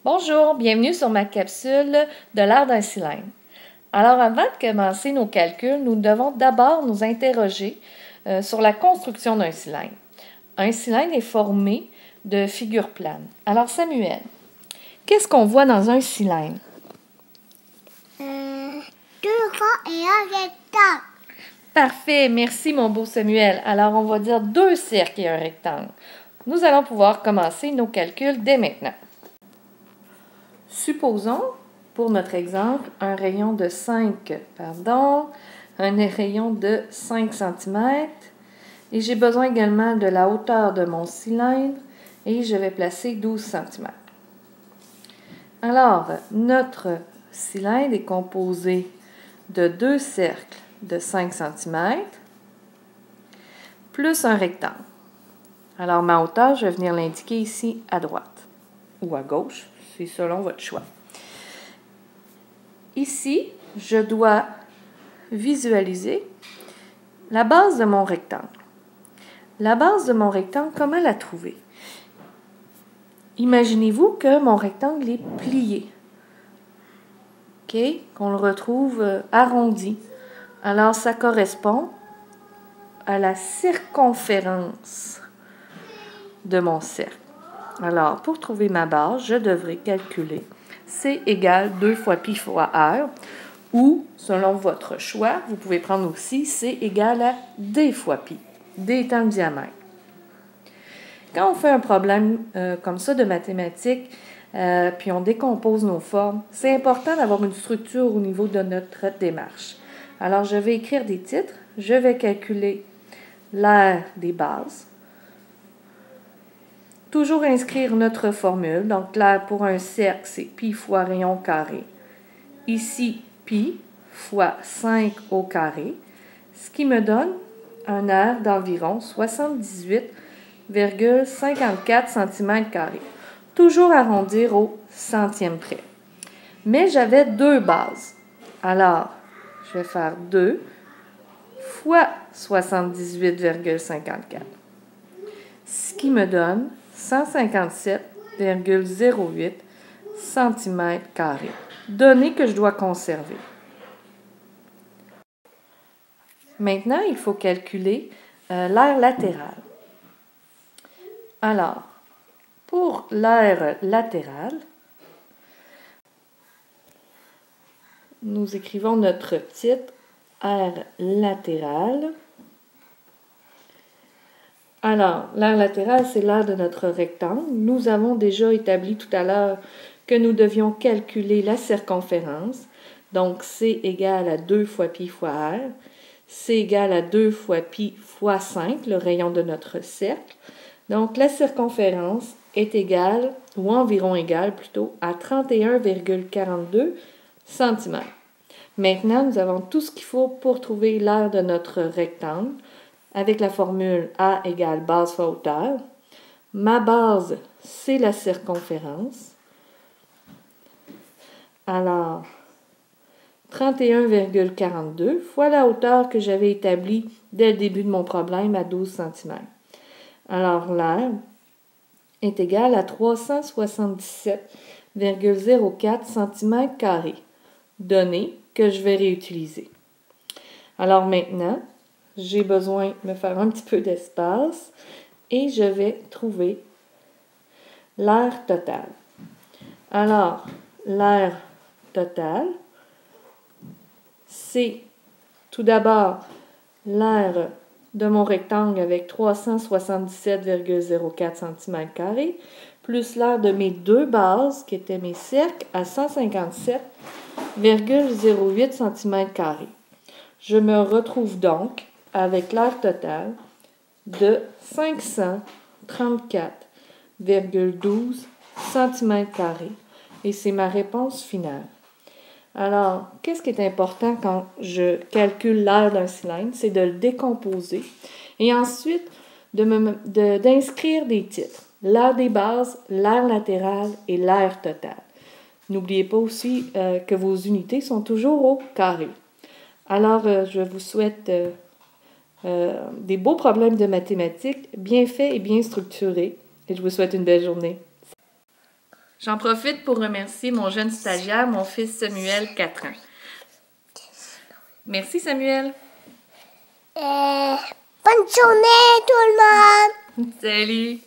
Bonjour, bienvenue sur ma capsule de l'air d'un cylindre. Alors avant de commencer nos calculs, nous devons d'abord nous interroger sur la construction d'un cylindre. Un cylindre est formé de figures planes. Alors Samuel, qu'est-ce qu'on voit dans un cylindre? Deux ronds et un rectangle. Parfait, merci mon beau Samuel. Alors on va dire deux cercles et un rectangle. Nous allons pouvoir commencer nos calculs dès maintenant. Supposons, pour notre exemple, un rayon de 5 cm et j'ai besoin également de la hauteur de mon cylindre et je vais placer 12 cm. Alors, notre cylindre est composé de deux cercles de 5 cm plus un rectangle. Alors, ma hauteur, je vais venir l'indiquer ici à droite ou à gauche, c'est selon votre choix. Ici, je dois visualiser la base de mon rectangle. La base de mon rectangle, comment la trouver? Imaginez-vous que mon rectangle est plié, qu'on le retrouve arrondi. Alors, ça correspond à la circonférence de mon cercle. Alors, pour trouver ma base, je devrais calculer C égale 2 fois pi fois R, ou, selon votre choix, vous pouvez prendre aussi C égale à D fois pi, D étant le diamètre. Quand on fait un problème comme ça de mathématiques, puis on décompose nos formes, c'est important d'avoir une structure au niveau de notre démarche. Alors, je vais écrire des titres, je vais calculer l'aire des bases, toujours inscrire notre formule. Donc, l'aire pour un cercle, c'est pi fois rayon carré. Ici, pi fois 5 au carré, ce qui me donne un aire d'environ 78,54 cm². Toujours arrondir au centième près. Mais j'avais deux bases. Alors, je vais faire 2 fois 78,54. Ce qui me donne 157,08 cm², données que je dois conserver. Maintenant, il faut calculer l'aire latérale. Alors, pour l'aire latérale, nous écrivons notre titre, aire latérale. Alors, l'aire latérale, c'est l'aire de notre rectangle. Nous avons déjà établi tout à l'heure que nous devions calculer la circonférence. Donc, C égale à 2 fois pi fois R. C égale à 2 fois pi fois 5, le rayon de notre cercle. Donc, la circonférence est égale, ou environ égale plutôt, à 31,42 cm. Maintenant, nous avons tout ce qu'il faut pour trouver l'aire de notre rectangle avec la formule A égale base fois hauteur. Ma base, c'est la circonférence. Alors, 31,42 fois la hauteur que j'avais établie dès le début de mon problème à 12 cm. Alors, l'aire est égale à 377,04 cm², données que je vais réutiliser. Alors maintenant, j'ai besoin de me faire un petit peu d'espace et je vais trouver l'aire totale. Alors, l'aire totale, c'est tout d'abord l'aire de mon rectangle avec 377,04 cm², plus l'aire de mes deux bases, qui étaient mes cercles, à 157,08 cm². Je me retrouve donc avec l'aire totale de 534,12 cm². Et c'est ma réponse finale. Alors, qu'est-ce qui est important quand je calcule l'aire d'un cylindre? C'est de le décomposer et ensuite d'inscrire des titres. L'aire des bases, l'aire latérale et l'aire totale. N'oubliez pas aussi que vos unités sont toujours au carré. Alors, je vous souhaite des beaux problèmes de mathématiques bien faits et bien structurés. Et je vous souhaite une belle journée. J'en profite pour remercier mon jeune stagiaire, mon fils Samuel, 4 ans. Merci Samuel. Bonne journée tout le monde. Salut.